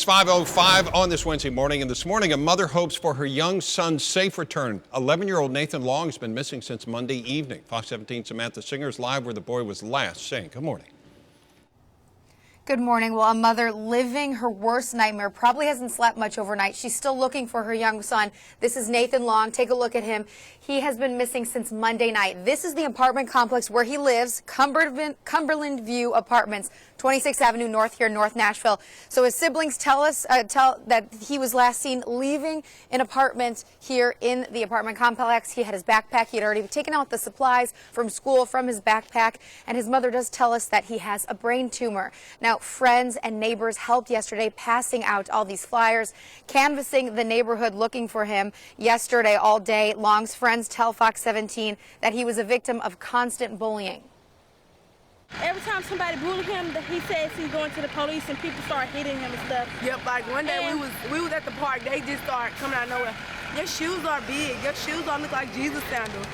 It's 5:05 on this Wednesday morning, and this morning a mother hopes for her young son's safe return. 11-year-old Nathan Long has been missing since Monday evening. Fox 17 Samantha Singer is live where the boy was last seen. Good morning. Good morning. Well, a mother living her worst nightmare, probably hasn't slept much overnight. She's still looking for her young son. This is Nathan Long. Take a look at him. He has been missing since Monday night. This is the apartment complex where he lives, Cumberland View Apartments, 26th Avenue North here in North Nashville. So his siblings tell that he was last seen leaving an apartment here in the apartment complex. He had his backpack. He had already taken out the supplies from school from his backpack, and his mother does tell us that he has a brain tumor. Now, friends and neighbors helped yesterday, passing out all these flyers, canvassing the neighborhood looking for him yesterday all day. Long's friends tell Fox 17 that he was a victim of constant bullying. Every time somebody bullied him, he says he's going to the police and people start hitting him and stuff. Yep, like one day we was at the park, they just started coming out of nowhere. Your shoes are big, your shoes don't look like Jesus sandals.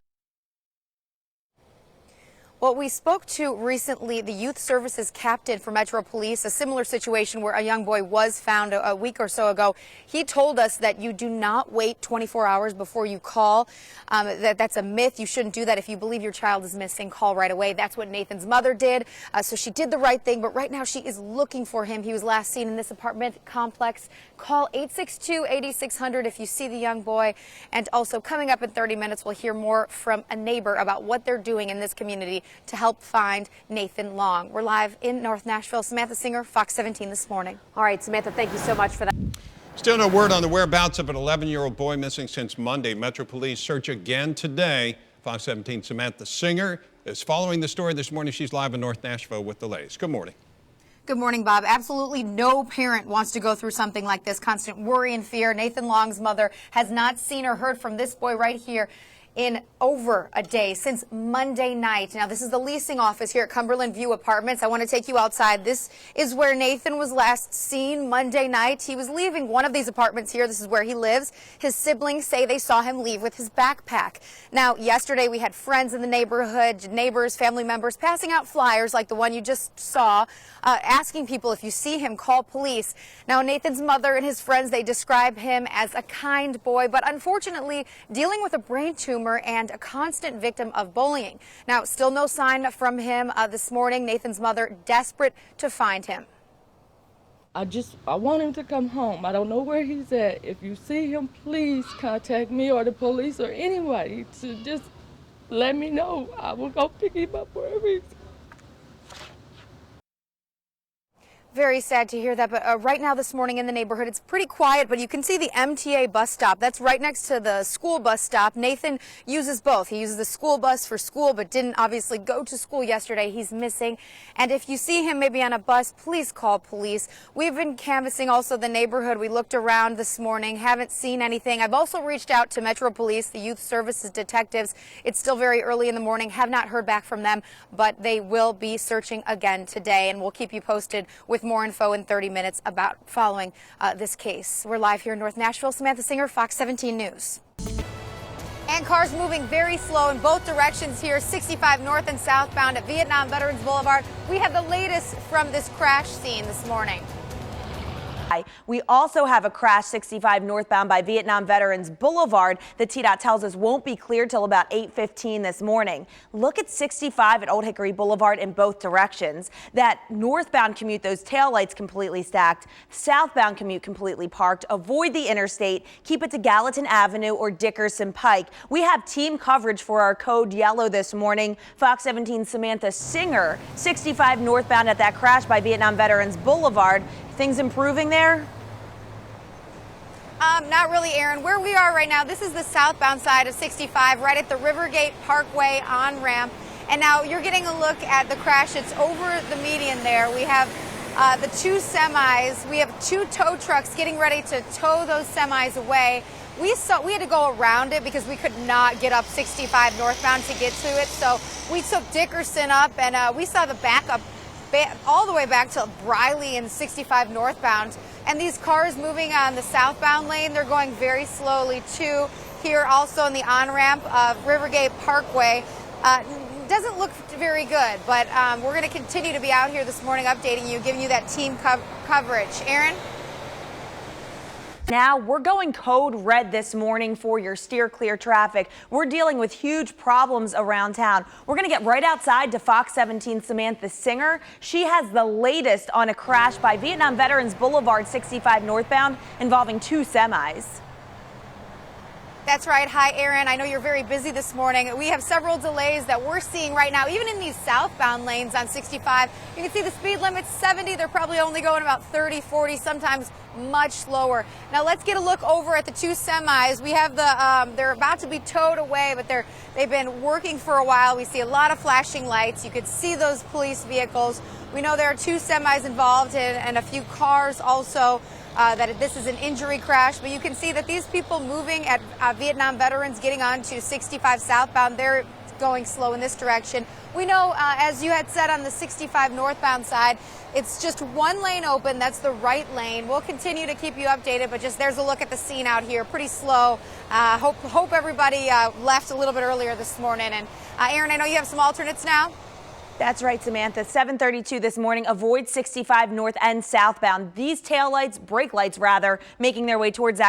Well, we spoke to recently the youth services captain for Metro Police, a similar situation where a young boy was found a week or so ago. He told us that you do not wait 24 hours before you call. That's a myth. You shouldn't do that. If you believe your child is missing, call right away. That's what Nathan's mother did. So she did the right thing. But right now she is looking for him. He was last seen in this apartment complex. Call 862-8600 if you see the young boy. And also coming up in 30 minutes, we'll hear more from a neighbor about what they're doing in this community to help find Nathan Long. We're live in North Nashville. Samantha Singer, Fox 17 this morning. All right, Samantha, thank you so much for that. Still no word on the whereabouts of an 11-year-old boy missing since Monday. Metro Police search again today. Fox 17 Samantha Singer is following the story this morning. She's live in North Nashville with the latest. Good morning. Good morning, Bob. Absolutely no parent wants to go through something like this, constant worry and fear. Nathan Long's mother has not seen or heard from this boy right here in over a day, since Monday night. Now, this is the leasing office here at Cumberland View Apartments. I want to take you outside. This is where Nathan was last seen Monday night. He was leaving one of these apartments here. This is where he lives. His siblings say they saw him leave with his backpack. Now, yesterday we had friends in the neighborhood, neighbors, family members passing out flyers like the one you just saw, asking people if you see him, call police. Now, Nathan's mother and his friends, they describe him as a kind boy, but unfortunately dealing with a brain tumor and a constant victim of bullying. Now, still no sign from him this morning. Nathan's mother desperate to find him. I want him to come home. I don't know where he's at. If you see him, please contact me or the police or anybody to just let me know. I will go pick him up wherever he's at. Very sad to hear that, but right now this morning in the neighborhood, it's pretty quiet, but you can see the MTA bus stop. That's right next to the school bus stop. Nathan uses both. He uses the school bus for school, but didn't obviously go to school yesterday. He's missing. And if you see him maybe on a bus, please call police. We've been canvassing also the neighborhood. We looked around this morning, haven't seen anything. I've also reached out to Metro Police, the youth services detectives. It's still very early in the morning, have not heard back from them, but they will be searching again today, and we'll keep you posted with more info in 30 minutes about following this case. We're live here in North Nashville. Samantha Singer, Fox 17 News. And cars moving very slow in both directions here, 65 north and southbound at Vietnam Veterans Boulevard. We have the latest from this crash scene this morning. We also have a crash 65 northbound by Vietnam Veterans Boulevard that TDOT tells us won't be cleared till about 8:15 this morning. Look at 65 at Old Hickory Boulevard in both directions. That northbound commute, those taillights completely stacked. Southbound commute completely parked. Avoid the interstate. Keep it to Gallatin Avenue or Dickerson Pike. We have team coverage for our code yellow this morning. Fox 17 Samantha Singer, 65 northbound at that crash by Vietnam Veterans Boulevard. Things improving there? Not really, Aaron. Where we are right now, this is the southbound side of 65, right at the Rivergate Parkway on-ramp. And now you're getting a look at the crash. It's over the median there. We have the two semis. We have two tow trucks getting ready to tow those semis away. We had to go around it because we could not get up 65 northbound to get to it. So we took Dickerson up, and we saw the backup all the way back to Briley and 65 northbound. And these cars moving on the southbound lane, they're going very slowly too. Here also on the on-ramp of Rivergate Parkway. Doesn't look very good, but we're going to continue to be out here this morning updating you, giving you that team coverage. Aaron? Now we're going code red this morning for your steer clear traffic. We're dealing with huge problems around town. We're going to get right outside to Fox 17 Samantha Singer. She has the latest on a crash by Vietnam Veterans Boulevard 65 northbound involving two semis. That's right. Hi, Aaron. I know you're very busy this morning. We have several delays that we're seeing right now, even in these southbound lanes on 65. You can see the speed limit's 70. They're probably only going about 30, 40, sometimes much slower. Now let's get a look over at the two semis. We have they're about to be towed away, but they've been working for a while. We see a lot of flashing lights. You could see those police vehicles. We know there are two semis involved and a few cars also. That this is an injury crash, but you can see that these people moving at Vietnam Veterans getting onto 65 southbound, they're going slow in this direction. We know, as you had said on the 65 northbound side, it's just one lane open. That's the right lane. We'll continue to keep you updated, but just there's a look at the scene out here. Pretty slow. Hope everybody left a little bit earlier this morning. And Aaron, I know you have some alternates now. That's right, Samantha. 7:32 this morning. Avoid 65 north and southbound. These taillights, brake lights rather, making their way towards that